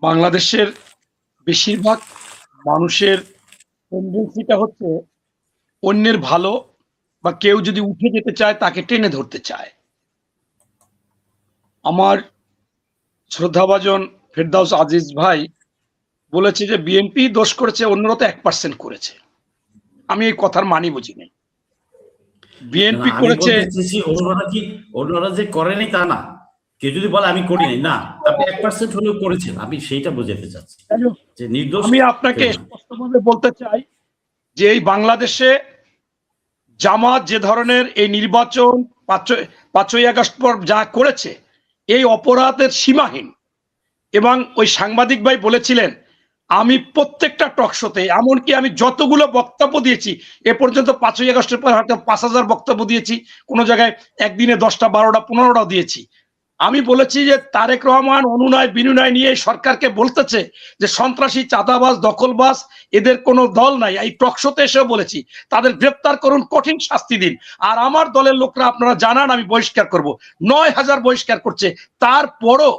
বাংলাদেশের বেশিরভাগ মানুষের টেন্ডেন্সিটা হচ্ছে অন্যের ভালো বা কেউ যদি উঠে যেতে চায় তাকে টেনে ধরতে চায়। আমার শ্রদ্ধাভাজন ফেরদাউস আজিজ ভাই বলেছে যে বিএনপি দোষ করেছে, অন্যরা তো 1% করেছে। আমি এই কথার মানি বুঝি নাই। বিএনপি করেছে, অন্যরা যে করেনি তা না। কেউ যদি বলে আমি করি নাই, না, আপনি 1% হলেও করেছেন, আমি সেইটা বোঝাতে চাচ্ছি যে নির্দোষ। আমি আপনাকে স্পষ্টভাবে বলতে চাই যে এই বাংলাদেশে জামাত যে ধরনের এই নির্বাচন 5ই আগস্ট পর যা করেছে, এই অপরাধের সীমাহীন। এবং ওই সাংবাদিক ভাই বলেছিলেন আমি প্রত্যেকটা টক শোতে, এমনকি আমি যতগুলো বক্তব্য দিয়েছি এ পর্যন্ত 5ই আগস্টের পর হয়তো 5000 বক্তব্য দিয়েছি, কোনো জায়গায় একদিনে 10টা 12টা 15টা দিয়েছি। আমি বলেছি যে তারেক রহমান অনুনয় বিনুনয় নিয়ে সরকারকে বলতেছে যে সন্ত্রাসী, চাঁদাবাজ, দখলবাজ এদের কোনো দল নাই। এই টকশোতে এসেও বলেছি তাদের গ্রেপ্তার করুন, কঠিন শাস্তি দিন। আর আমার দলের লোকরা আপনারা জানান আমি বহিষ্কার করব। 9000 বহিষ্কার করছে। তারপরও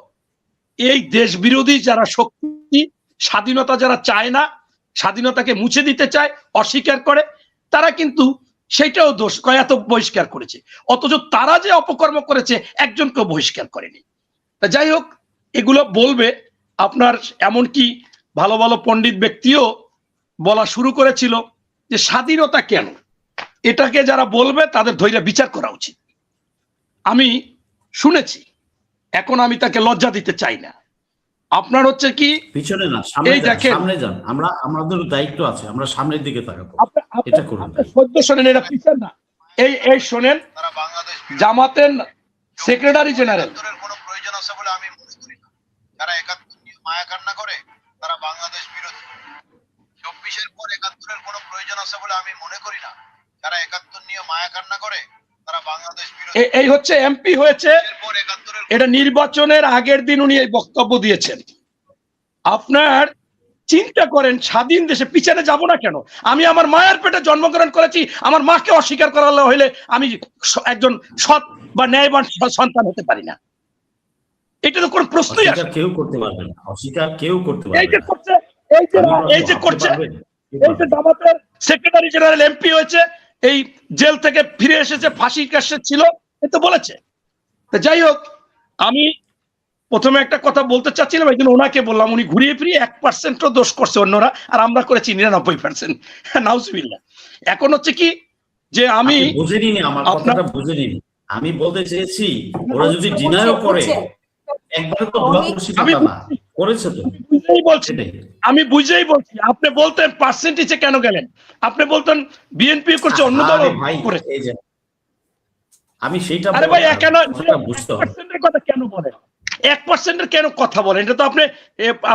এই দেশ বিরোধী যারা শক্তি, স্বাধীনতা যারা চায় না, স্বাধীনতাকে মুছে দিতে চায়, অস্বীকার করে, তারা কিন্তু সেটাও দোষ কয় এত বহিষ্কার করেছে। অথচ তারা যে অপকর্ম করেছে একজনকেও বহিষ্কার করেনি। তা যাই হোক, এগুলো বলবে আপনার, এমনকি ভালো ভালো পণ্ডিত ব্যক্তিও বলা শুরু করেছিল যে স্বাধীনতা কেন, এটাকে যারা বলবে তাদের ধৈর্য বিচার করা উচিত। আমি শুনেছি, এখন আমি তাকে লজ্জা দিতে চাই না। আপনার হচ্ছে কি পিছনে না, সামনে যান। আমাদের দায়িত্ব আছে, আমরা সামনের দিকে তাকাবো। এটা করুন, সদ্য শোনেন, এটা পিছন না, এই শোনেন। জামাতের সেক্রেটারি জেনারেল কোনো প্রয়োজন আছে বলে আমি মনে করি না। যারা 71 নিয়ে মায়া কান্না করে তারা বাংলাদেশ বিরোধী। 24-এর পর 71-এর কোনো প্রয়োজন আছে বলে আমি মনে করি না। যারা 71 নিয়ে মায়া কান্না করে তারা বাংলাদেশ বিরোধী। এই হচ্ছে এমপি হয়েছে, এটা নির্বাচনের আগের দিন উনি এই বক্তব্য দিয়েছেন। আপনার চিন্তা করেন, স্বাধীন দেশে পিছনে যাব না কেন? আমি আমার মায়ের পেটে জন্মগ্রহণ করেছি, আমার মাকে অস্বীকার করালে হইলে আমি একজন সৎ বা ন্যায়বান সন্তান হতে পারি না। এটা তো কোনো প্রশ্নই আসে না। কেউ করতে পারবে না, অস্বীকার কেউ করতে পারবে না। এই যে করছে এই যে জামাতের সেক্রেটারি জেনারেল এমপি হয়েছে, এই জেল থেকে ফিরে এসেছে, ফাঁসির কাছে ছিল, এ তো বলেছে। যাই হোক, আমি প্রথমে একটা কথা বলতে চাচ্ছিলাম, এই জন্য ওনাকে বললাম। উনি ঘুরিয়ে ফিরিয়ে 1%ও দোষ করছে অন্যরা, আর আমরা করেছি 99%। নাউজুবিল্লাহ। এখন হচ্ছে কি যে আমি বুঝিনি, আমার কথাটা বুঝিনি। আমি বলতে চেয়েছি ওরা যদি ডিনাইও করে একবার তো দোয়া করছি না, করেছে তো। আমি বুঝেই বলছি। আপনি বলতেন পার্সেন্টেজে কেন গেলেন? আপনি বলতেন বিএনপি করছে, অন্য দল করেছে। আমি সেইটা আরে ভাই, কেন কথা কেন বলেন? 1%-এর কেন কথা বলেন? এটা তো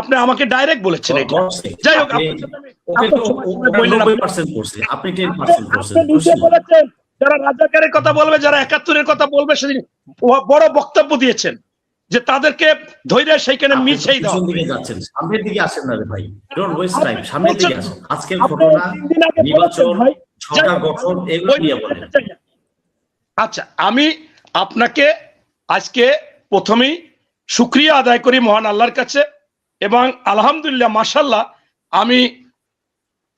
আপনি আমাকে ডাইরেক্ট বলেছেন। যাই হোক, আপনি 10% বলেছেন যারা রাজাকারের কথা বলবে, যারা 71-এর কথা বলবে, সেদিন বড় বক্তব্য দিয়েছেন যে তাদেরকে ধৈর্য সেইখানে মিছেই দাও। সামনের দিকে আসেন না রে ভাই, ডোন্ট ওয়েস্ট টাইম, সামনের দিকে আসেন। আজকের ঘটনা, নির্বাচন, সরকার গঠন, এগুলো নিয়ে বলেন। আচ্ছা, আমি আপনাকে আজকে প্রথমেই শুকরিয়া আদায় করি মহান আল্লাহর কাছে, এবং আলহামদুলিল্লাহ, মাশাআল্লাহ, আমি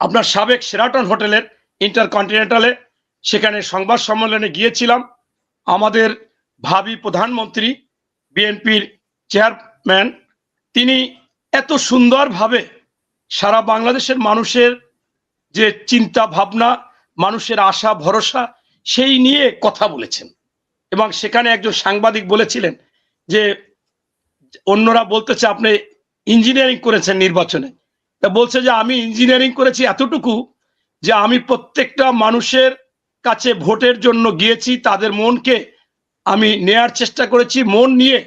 আপনার সাবেক শেরাটন হোটেলের ইন্টারকন্টিনেন্টালে সেখানে সংবাদ সম্মেলনে গিয়েছিলাম। আমাদের ভাবি প্রধানমন্ত্রী, বিএনপির চেয়ারম্যান, তিনি এত সুন্দরভাবে সারা বাংলাদেশের মানুষের যে চিন্তা ভাবনা, মানুষের আশা ভরসা, সেই নিয়ে কথা বলেছেন। এবং সেখানে একজন সাংবাদিক বলেছিলেন যে অন্যরা বলতেছে আপনি ইঞ্জিনিয়ারিং করেছেন নির্বাচনে। তা বলছে যে আমি ইঞ্জিনিয়ারিং করেছি এতটুকু যে আমি প্রত্যেকটা মানুষের কাছে ভোটের জন্য গিয়েছি, তাদের মনকে আমি নেয়ার চেষ্টা করেছি, মন নিয়ে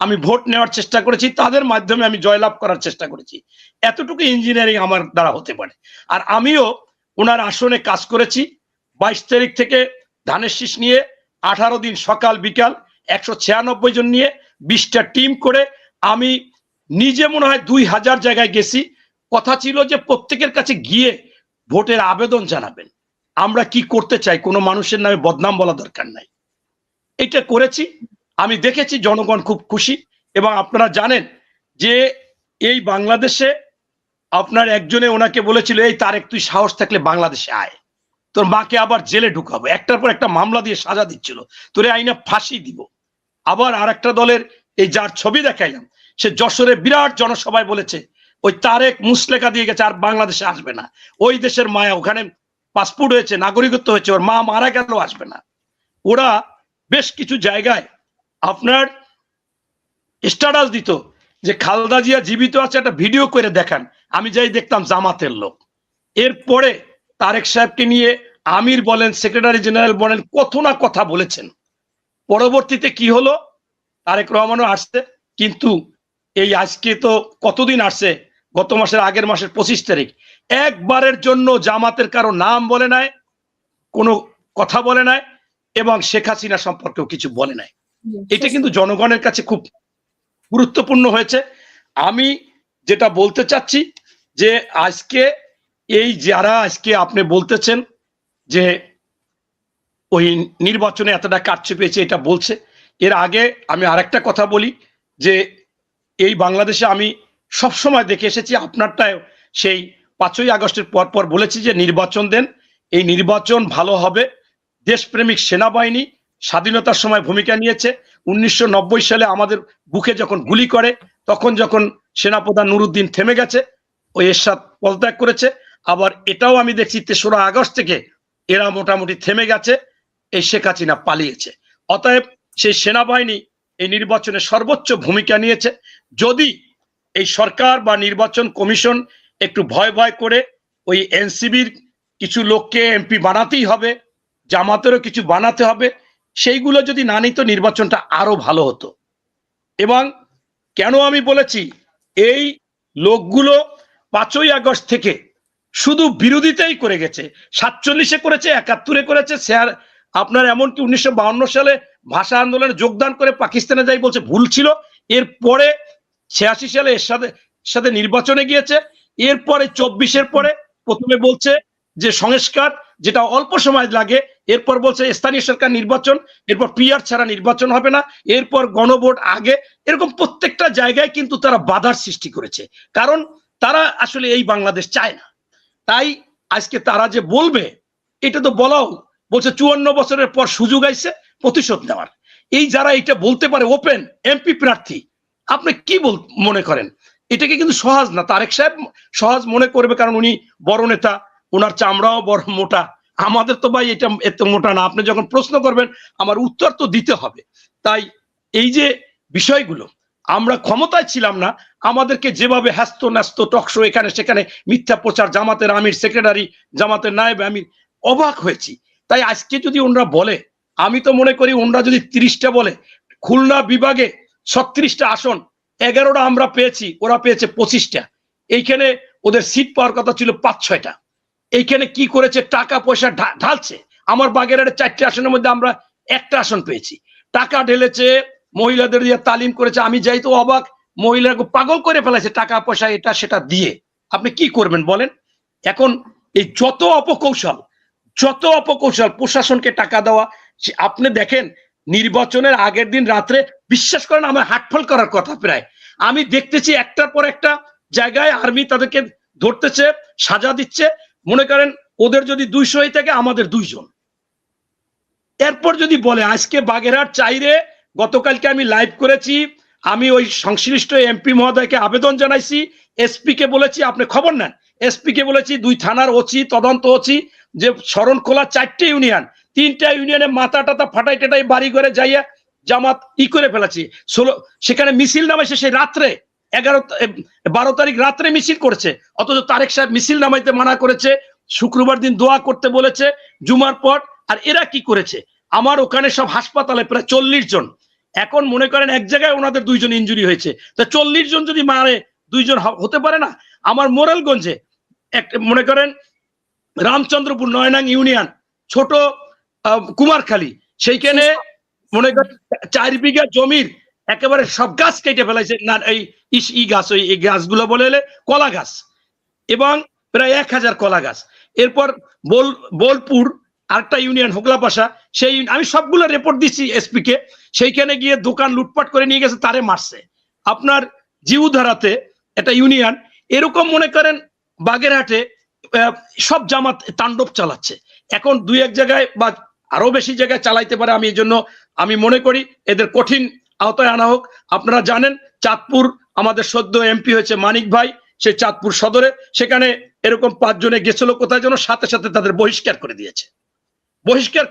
আমি ভোট নেওয়ার চেষ্টা করেছি, তাদের মাধ্যমে আমি জয়লাভ করার চেষ্টা করেছি। এতটুকু ইঞ্জিনিয়ারিং আমার দ্বারা হতে পারে। আর আমিও ওনার আসনে কাজ করেছি। 22 তারিখ থেকে ধানের শীষ নিয়ে 18 দিন সকাল বিকাল 196 জন নিয়ে 20টা টিম করে আমি নিজে মনে হয় 2000 জায়গায় গেছি। কথা ছিল যে প্রত্যেকের কাছে গিয়ে ভোটের আবেদন জানাবেন, আমরা কি করতে চাই, কোনো মানুষের নামে বদনাম বলা দরকার নাই। এটা করেছি, আমি দেখেছি জনগণ খুব খুশি। এবং আপনারা জানেন যে এই বাংলাদেশে আপনার একজনে ওনাকে বলেছিল, এই তারেক তুই সাহস থাকলে বাংলাদেশে আয়, তোর মাকে আবার জেলে ঢুকাবো, একটার পর একটা মামলা দিয়ে সাজা দিচ্ছিল, তোরে আইনা ফাঁসি দিব। আবার আর একটা দলের এই যার ছবি দেখাইলাম, সে যশোরে বিরাট জনসভায় বলেছে ওই তারেক মুসলেখা দিয়ে গেছে, আর বাংলাদেশে আসবে না, ওই দেশের মায়া, ওখানে পাসপোর্ট হয়েছে, নাগরিকত্ব হয়েছে, ওর মা মারা গেল, আসবে না। ওরা বেশ কিছু জায়গায় আপনার স্ট্যাটাস দিত যে খালেদা জিয়া জীবিত আছে, একটা ভিডিও করে দেখান, আমি যাই দেখতাম জামাতের লোক। এরপরে তারেক সাহেবকে নিয়ে আমির বলেন, সেক্রেটারি জেনারেল বলেন, কত না কথা বলেছেন। পরবর্তীতে কি হলো, তারেক রহমানও আসছে, কিন্তু এই আজকে তো কতদিন আসছে, গত মাসের আগের মাসের 25 তারিখ, একবারের জন্য জামাতের কারো নাম বলে নাই, কোনো কথা বলে নাই, এবং শেখ হাসিনা সম্পর্কেও কিছু বলে নাই। এটা কিন্তু জনগণের কাছে খুব গুরুত্বপূর্ণ হয়েছে। আমি যেটা বলতে চাচ্ছি যে আজকে এই যারা আজকে আপনি বলতেছেন যে ওই নির্বাচনে এতটা কারচুপি পেয়েছে, এটা বলছে, এর আগে আমি আরেকটা কথা বলি যে এই বাংলাদেশে আমি সবসময় দেখে এসেছি, আপনারটায় সেই 5ই আগস্টের পর পর বলেছি যে নির্বাচন দেন, এই নির্বাচন ভালো হবে। দেশপ্রেমিক সেনাবাহিনী স্বাধীনতার সময় ভূমিকা নিয়েছে। 1990 সালে আমাদের বুকে যখন গুলি করে, তখন যখন সেনাপ্রধান নুরুদ্দিন থেমে গেছে, ওই এরশাদ পদত্যাগ করেছে। আবার এটাও আমি দেখছি 3রা আগস্ট থেকে এরা মোটামুটি থেমে গেছে, এই শেখ হাসিনা পালিয়েছে। অতএব সেই সেনাবাহিনী এই নির্বাচনে সর্বোচ্চ ভূমিকা নিয়েছে। যদি এই সরকার বা নির্বাচন কমিশন একটু ভয় ভয় করে ওই এনসিবির কিছু লোককে এমপি বানাতেই হবে, জামাতেরও কিছু বানাতে হবে, সেইগুলো যদি না নিত নির্বাচনটা আরো ভালো হতো। এবং কেন আমি বলেছি, এই লোকগুলো 5ই আগস্ট থেকে শুধু বিরোধিতাই করে গেছে। 47-এ করেছে, 71-এ করেছে, আপনার এমনকি 1952 সালে ভাষা আন্দোলনে যোগদান করে পাকিস্তানে যাই বলছে ভুল ছিল। এরপরে 86 সালে এর সাথে নির্বাচনে গিয়েছে। এরপরে 24-এর পরে প্রথমে বলছে যে সংস্কার, যেটা অল্প সময় লাগে, এরপর বলছে স্থানীয় সরকার নির্বাচন, এরপর পিআর ছাড়া নির্বাচন হবে না, এরপর গণভোট আগে। এরকম প্রত্যেকটা জায়গায় কিন্তু তারা বাধার সৃষ্টি করেছে, কারণ তারা আসলে এই বাংলাদেশ চায় না। তাই আজকে তারা যে বলবে, এটা তো বলাও, বলছে 54 বছরের পর সুযোগ আইছে প্রতিশোধ নেওয়ার। এই যারা এটা বলতে পারে, ওপেন এমপি প্রার্থী, আপনি কি মনে করেন এটাকে কিন্তু সহজ না। তারেক সাহেব সহজ মনে করবে, কারণ উনি বড় নেতা, ওনার চামড়াও বড় মোটা। আমাদের তো ভাই এটা এত মোটা না। আপনি যখন প্রশ্ন করবেন আমার উত্তর তো দিতে হবে। তাই এই যে বিষয়গুলো, আমরা ক্ষমতায় ছিলাম না, আমাদেরকে যেভাবে হ্যাস্ত ন্যস্ত টকশো এখানে সেখানে মিথ্যা প্রচার, জামাতের আমির, সেক্রেটারি, জামাতের নায়েব আমির, অবাক হয়েছি। তাই আজকে যদি ওনারা বলে, আমি তো মনে করি ওনারা যদি 30টা বলে, খুলনা বিভাগে 36টা আসন, 11টা আমরা পেয়েছি, ওরা পেয়েছে 25টা। এইখানে ওদের সিট পাওয়ার কথা ছিল 5-6টা। এইখানে কি করেছে, টাকা পয়সা ঢালছে। আমার বাগেরহাটে 4টে আসনের মধ্যে আমরা 1টা আসন পেয়েছি। টাকা ঢেলেছে, মহিলাদের দিয়ে তালিম করেছে। আমি যাই তো অবাক, মহিলাকে পাগল করে ফেলেছে টাকা পয়সা এটা সেটা দিয়ে। আপনি কি করবেন বলেন? এখন এই যত অপকৌশল প্রশাসনকে টাকা দেওয়া, আপনি দেখেন নির্বাচনের আগের দিন রাত্রে, বিশ্বাস করেন আমার হাটফল করার কথা প্রায়, আমি দেখতেছি একটার পর একটা জায়গায় আর্মি তাদেরকে ধরতেছে, সাজা দিচ্ছে। মনে করেন ওদের যদি 200 হয়ে থাকে, আমাদের 2 জন। এরপর যদি বলে আজকে বাগেরহাট চাইরে, গতকালকে আমি লাইভ করেছি, আমি ওই সংশ্লিষ্ট এমপি মহোদয়কে আবেদন জানাইছি, এসপি কে বলেছি আপনি খবর নেন, এসপি কে বলেছি, 2 থানার ওসি, তদন্ত ওসি, যে শরণখোলা 4টে ইউনিয়ন, 3টা ইউনিয়নে মাথা টাতা ফাটাই টাটাই বাড়ি করে যাইয়া জামাত করে ফেলেছি। সেখানে মিছিল নামাইছে সেই রাত্রে, 12 তারিখ রাত্রে মিছিল করেছে। অথচ তারেক সাহেব মিছিল নামাইতে মানা করেছে, শুক্রবার দিন দোয়া করতে বলেছে জুমার পর। আর এরা কি করেছে, আমার ওখানে সব হাসপাতালে প্রায় 40 জন। এখন মনে করেন এক জায়গায় ওনাদের 2 জন ইনজুরি হয়েছে, তা 40 জন যদি মারে 2 জন হতে পারে না? আমার মোরেলগঞ্জে মনে করেন রামচন্দ্রপুর 9 নং ইউনিয়ন, ছোট কুমারখালী, সেইখানে মনে করেন 4 বিঘা জমির একেবারে সব গাছ কেটে ফেলাইছে। না এই গাছ, ওই গাছগুলো বলে এলে কলা গাছ, এবং প্রায় 1000 কলা গাছ। এরপর বোলপুর আরেকটা ইউনিয়ন, হোগলাপাশা, সেই আমি সবগুলো রিপোর্ট দিচ্ছি এসপি কে। সেইখানে গিয়ে দোকান লুটপাট করে নিয়ে গেছে, তারে মারছে। আপনার জিউধারাতে এটা ইউনিয়ন, এরকম মনে করেন বাগেরহাটে সব জামাত তাণ্ডব চালাচ্ছে। এখন দুই এক জায়গায় বা আরো বেশি জায়গায় চালাইতে পারে, আমি এই জন্য আমি মনে করি এদের কঠিন আওতায় আনা হোক। আপনারা জানেন চাঁদপুর আমাদের সদ্য এমপি হয়েছে মানিক ভাই, সে চাঁদপুর সদরে, সেখানে এরকম 5 জনে গেছিল কোথায় যেন, সাথে সাথে তাদের বহিষ্কার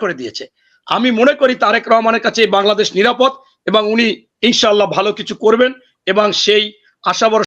করে দিয়েছে। আমি মনে করি তারেক রহমানের কাছে বাংলাদেশ নিরাপদ এবং উনি ইনশাআল্লাহ ভালো কিছু করবেন এবং সেই আশা